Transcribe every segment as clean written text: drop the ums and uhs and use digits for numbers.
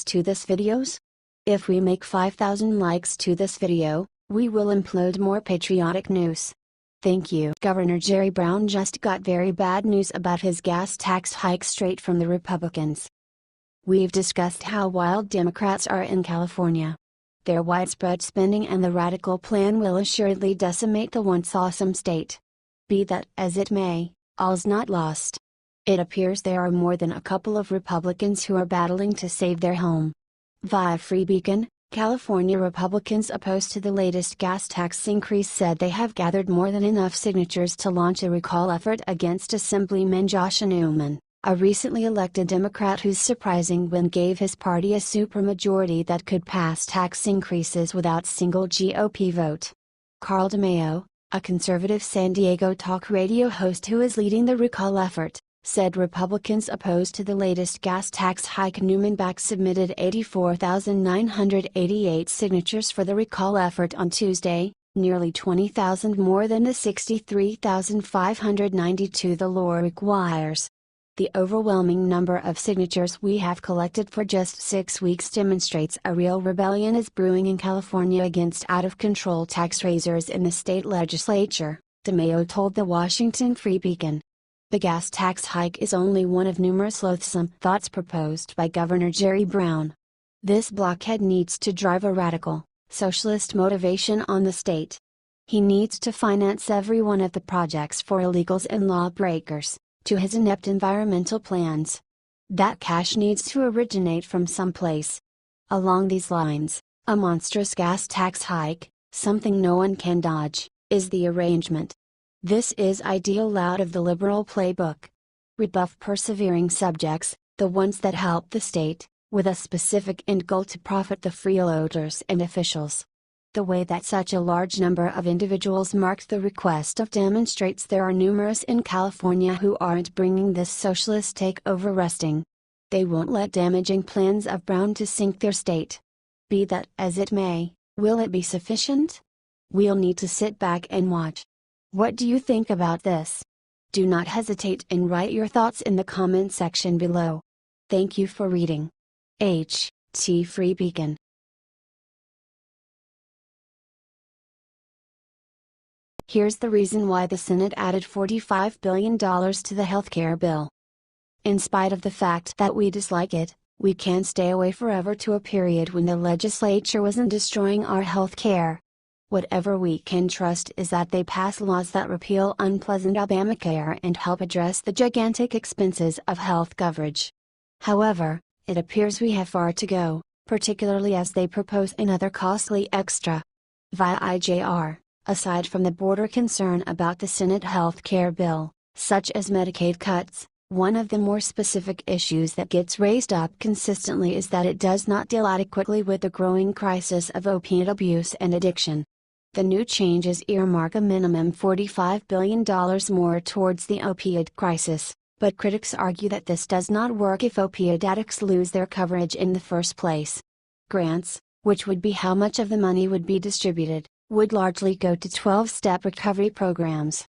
likes to this videos? If we make 5,000 likes to this video, we will upload more patriotic news. Thank you. Governor Jerry Brown just got very bad news about his gas tax hike straight from the Republicans. We've discussed how wild Democrats are in California. Their widespread spending and the radical plan will assuredly decimate the once awesome state. Be that as it may, all's not lost. It appears there are more than a couple of Republicans who are battling to save their home. Via Free Beacon, California Republicans opposed to the latest gas tax increase said they have gathered more than enough signatures to launch a recall effort against Assemblyman Josh Newman, a recently elected Democrat whose surprising win gave his party a supermajority that could pass tax increases without single GOP vote. Carl DeMaio, a conservative San Diego talk radio host who is leading the recall effort, said Republicans opposed to the latest gas tax hike. Newman submitted 84,988 signatures for the recall effort on Tuesday, nearly 20,000 more than the 63,592 the law requires. The overwhelming number of signatures we have collected for just 6 weeks demonstrates a real rebellion is brewing in California against out-of-control tax raisers in the state legislature, DeMaio told the Washington Free Beacon. The gas tax hike is only one of numerous loathsome thoughts proposed by Governor Jerry Brown. This blockhead needs to drive a radical, socialist motivation on the state. He needs to finance every one of the projects for illegals and lawbreakers, to his inept environmental plans. That cash needs to originate from someplace. Along these lines, a monstrous gas tax hike, something no one can dodge, is the arrangement. This is ideal out of the liberal playbook. Rebuff persevering subjects, the ones that help the state, with a specific end goal to profit the freeloaders and officials. The way that such a large number of individuals marked the request of demonstrates there are numerous in California who aren't bringing this socialist takeover resting. They won't let damaging plans of Brown to sink their state. Be that as it may, will it be sufficient? We'll need to sit back and watch. What do you think about this? Do not hesitate and write your thoughts in the comment section below. Thank you for reading. H.T. Free Beacon. Here's the reason why the Senate added $45 billion to the healthcare bill. In spite of the fact that we dislike it, we can't stay away forever to a period when the legislature wasn't destroying our healthcare. Whatever we can trust is that they pass laws that repeal unpleasant Obamacare and help address the gigantic expenses of health coverage. However, it appears we have far to go, particularly as they propose another costly extra. Via IJR, aside from the broader concern about the Senate health care bill, such as Medicaid cuts, one of the more specific issues that gets raised up consistently is that it does not deal adequately with the growing crisis of opiate abuse and addiction. The new changes earmark a minimum $45 billion more towards the opioid crisis, but critics argue that this does not work if opioid addicts lose their coverage in the first place. Grants, which would be how much of the money would be distributed, would largely go to 12-step recovery programs.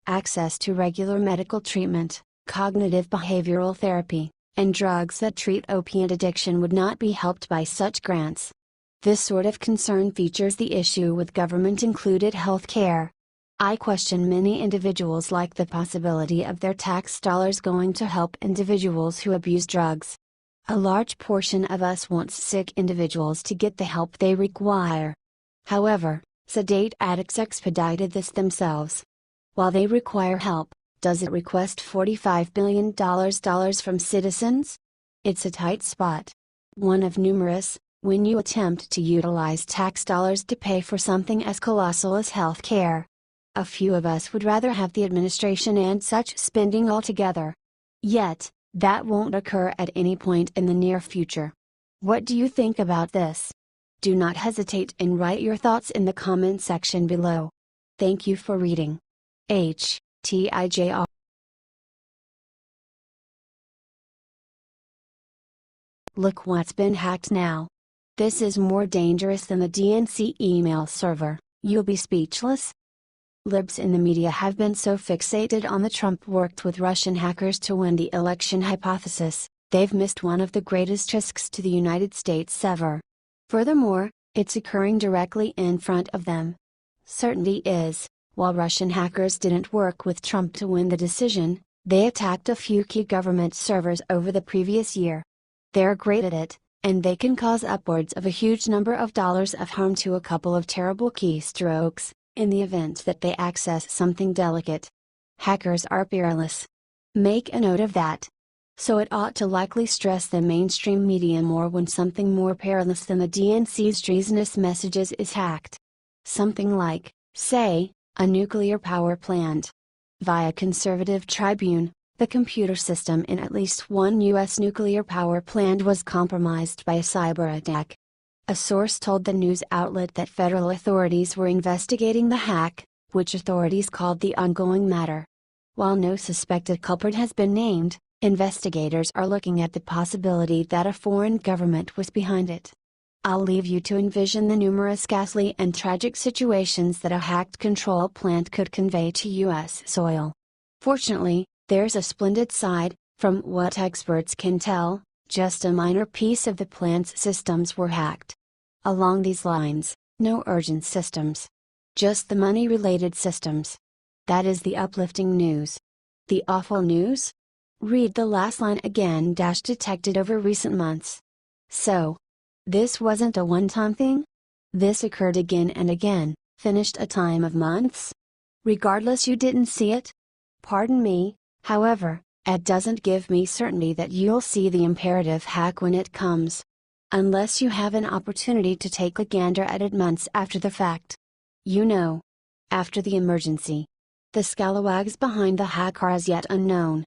Access to regular medical treatment, cognitive behavioral therapy, and drugs that treat opiate addiction would not be helped by such grants. This sort of concern features the issue with government-included health care. I question many individuals like the possibility of their tax dollars going to help individuals who abuse drugs. A large portion of us wants sick individuals to get the help they require. However, sedate addicts expedited this themselves. While they require help, does it request $45 billion from citizens? It's a tight spot. One of numerous, when you attempt to utilize tax dollars to pay for something as colossal as health care. A few of us would rather have the administration and such spending altogether. Yet, that won't occur at any point in the near future. What do you think about this? Do not hesitate and write your thoughts in the comment section below. Thank you for reading. H.T.I.J.R. Look what's been hacked now. This is more dangerous than the DNC email server. You'll be speechless. Libs in the media have been so fixated on the Trump worked with Russian hackers to win the election hypothesis, they've missed one of the greatest risks to the United States ever. Furthermore, it's occurring directly in front of them. Certainty is, while Russian hackers didn't work with Trump to win the decision, they attacked a few key government servers over the previous year. They're great at it, and they can cause upwards of a huge number of dollars of harm to a couple of terrible keystrokes, in the event that they access something delicate. Hackers are peerless. Make a note of that. So it ought to likely stress the mainstream media more when something more perilous than the DNC's treasonous messages is hacked. Something like, say, a nuclear power plant. Via Conservative Tribune, the computer system in at least one U.S. nuclear power plant was compromised by a cyber attack. A source told the news outlet that federal authorities were investigating the hack, which authorities called the ongoing matter. While no suspected culprit has been named, investigators are looking at the possibility that a foreign government was behind it. I'll leave you to envision the numerous ghastly and tragic situations that a hacked control plant could convey to U.S. soil. Fortunately, there's a splendid side. From what experts can tell, just a minor piece of the plant's systems were hacked. Along these lines, no urgent systems. Just the money-related systems. That is the uplifting news. The awful news? Read the last line again. Detected over recent months. So, this wasn't a one-time thing? This occurred again and again, finished a time of months? Regardless, you didn't see it? Pardon me, however, it doesn't give me certainty that you'll see the imperative hack when it comes. Unless you have an opportunity to take a gander at it months after the fact. You know. After the emergency. The scalawags behind the hack are as yet unknown.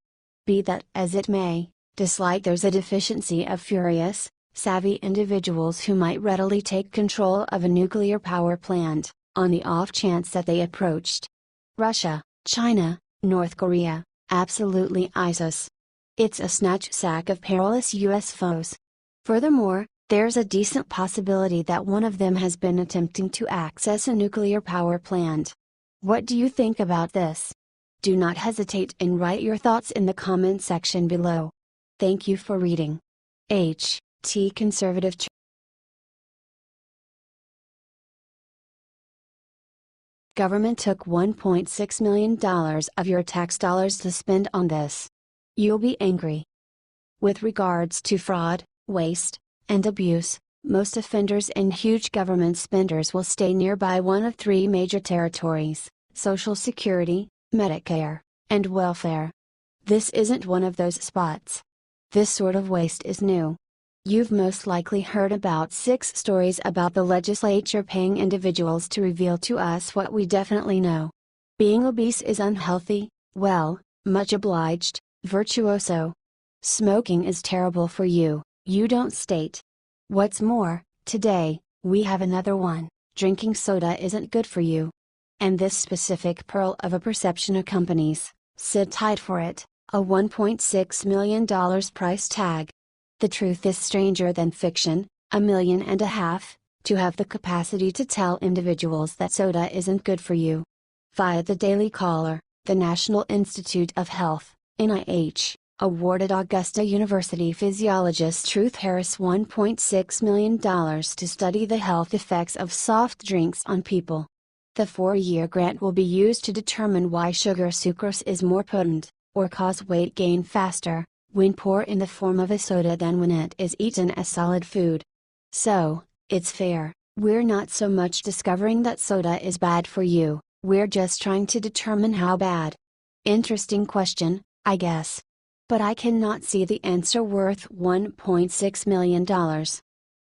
Be that as it may, dislike there's a deficiency of furious, savvy individuals who might readily take control of a nuclear power plant, on the off chance that they approached. Russia, China, North Korea, absolutely ISIS. It's a snatch sack of perilous U.S. foes. Furthermore, there's a decent possibility that one of them has been attempting to access a nuclear power plant. What do you think about this? Do not hesitate and write your thoughts in the comment section below. Thank you for reading. T. Conservative. Government took $1.6 million of your tax dollars to spend on this. You'll be angry. With regards to fraud, waste, and abuse, most offenders and huge government spenders will stay nearby one of three major territories: Social Security, Medicare, and welfare. This isn't one of those spots. This sort of waste is new. You've most likely heard about 6 stories about the legislature paying individuals to reveal to us what we definitely know. Being obese is unhealthy. Well, much obliged, virtuoso. Smoking is terrible for you, you don't state. What's more, today, we have another one: drinking soda isn't good for you. And this specific pearl of a perception accompanies, sit tight for it, a $1.6 million price tag. The truth is stranger than fiction, $1.5 million, to have the capacity to tell individuals that soda isn't good for you. Via the Daily Caller, the National Institute of Health, NIH, awarded Augusta University physiologist Ruth Harris $1.6 million to study the health effects of soft drinks on people. The 4-year grant will be used to determine why sugar sucrose is more potent, or cause weight gain faster, when poured in the form of a soda than when it is eaten as solid food. So, it's fair, we're not so much discovering that soda is bad for you, we're just trying to determine how bad. Interesting question, I guess. But I cannot see the answer worth $1.6 million.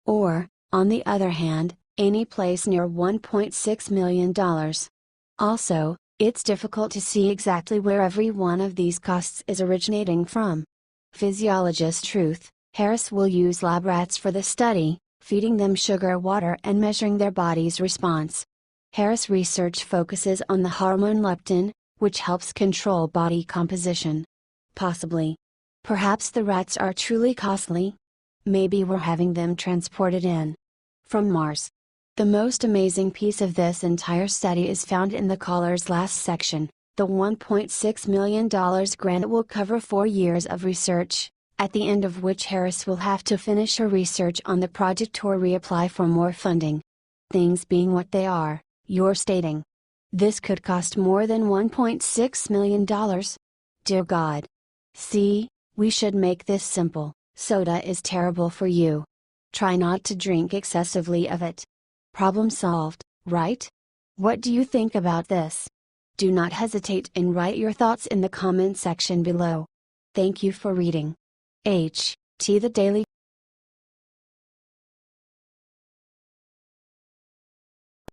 Or, on the other hand, any place near $1.6 million. Also, it's difficult to see exactly where every one of these costs is originating from. Physiologist Ruth Harris will use lab rats for the study, feeding them sugar water and measuring their body's response. Harris' research focuses on the hormone leptin, which helps control body composition. Possibly. Perhaps the rats are truly costly? Maybe we're having them transported in from Mars. The most amazing piece of this entire study is found in the caller's last section. The $1.6 million grant will cover 4 years of research, at the end of which Harris will have to finish her research on the project or reapply for more funding. Things being what they are, you're stating this could cost more than $1.6 million. Dear God. See, we should make this simple: soda is terrible for you. Try not to drink excessively of it. Problem solved, right? What do you think about this? Do not hesitate and write your thoughts in the comment section below. Thank you for reading. The Daily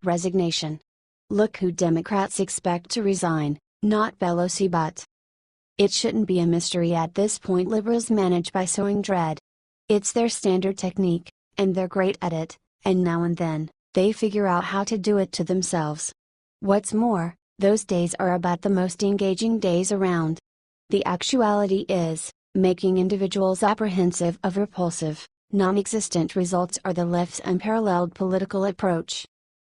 Resignation. Look who Democrats expect to resign, not Pelosi but. It shouldn't be a mystery at this point. Liberals manage by sowing dread. It's their standard technique, and they're great at it, and now and then, they figure out how to do it to themselves. What's more, those days are about the most engaging days around. The actuality is, making individuals apprehensive of repulsive, non-existent results are the left's unparalleled political approach.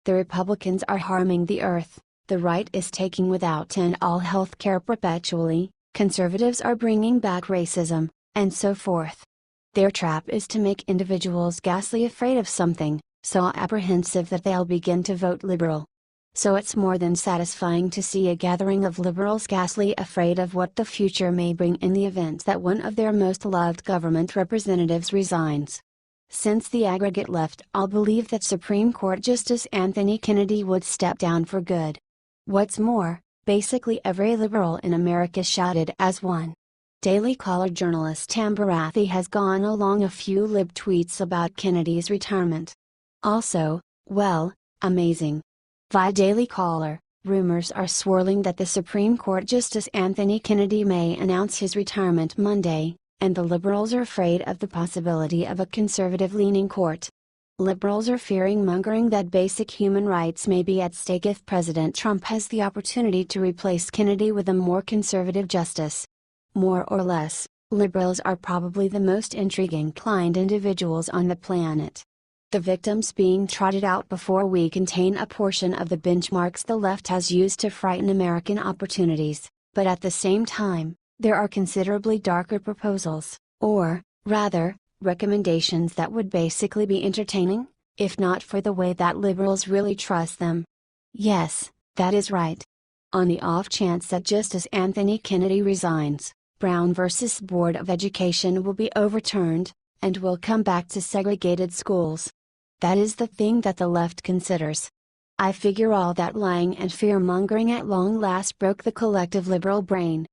The Republicans are harming the earth, the right is taking without end all health care perpetually, conservatives are bringing back racism, and so forth. Their trap is to make individuals ghastly afraid of something, so apprehensive that they'll begin to vote liberal. So it's more than satisfying to see a gathering of liberals ghastly afraid of what the future may bring in the event that one of their most loved government representatives resigns. Since the aggregate left all believe that Supreme Court Justice Anthony Kennedy would step down for good. What's more, basically every liberal in America shouted as one. Daily Caller journalist Tam Barathi has gone along a few lib tweets about Kennedy's retirement. Also, well, amazing. Via Daily Caller, rumors are swirling that the Supreme Court Justice Anthony Kennedy may announce his retirement Monday, and the liberals are afraid of the possibility of a conservative-leaning court. Liberals are fearing-mongering that basic human rights may be at stake if President Trump has the opportunity to replace Kennedy with a more conservative justice. More or less, liberals are probably the most intrigue-inclined individuals on the planet. The victims being trotted out before we contain a portion of the benchmarks the left has used to frighten American opportunities, but at the same time, there are considerably darker proposals, or, rather, recommendations that would basically be entertaining, if not for the way that liberals really trust them. Yes, that is right. On the off chance that Justice Anthony Kennedy resigns, Brown v. Board of Education will be overturned, and will come back to segregated schools. That is the thing that the left considers. I figure all that lying and fear-mongering at long last broke the collective liberal brain.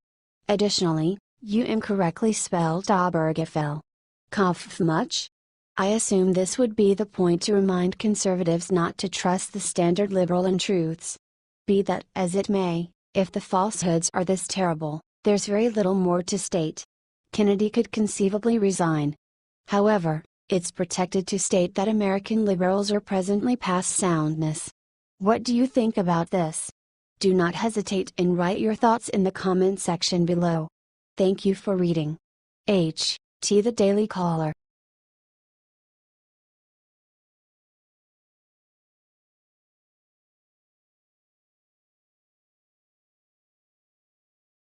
Additionally, you incorrectly spelled Obergefell. Kopf much? I assume this would be the point to remind conservatives not to trust the standard liberal untruths. Be that as it may, if the falsehoods are this terrible, there's very little more to state. Kennedy could conceivably resign. However, it's protected to state that American liberals are presently past soundness. What do you think about this? Do not hesitate and write your thoughts in the comment section below. Thank you for reading. The Daily Caller.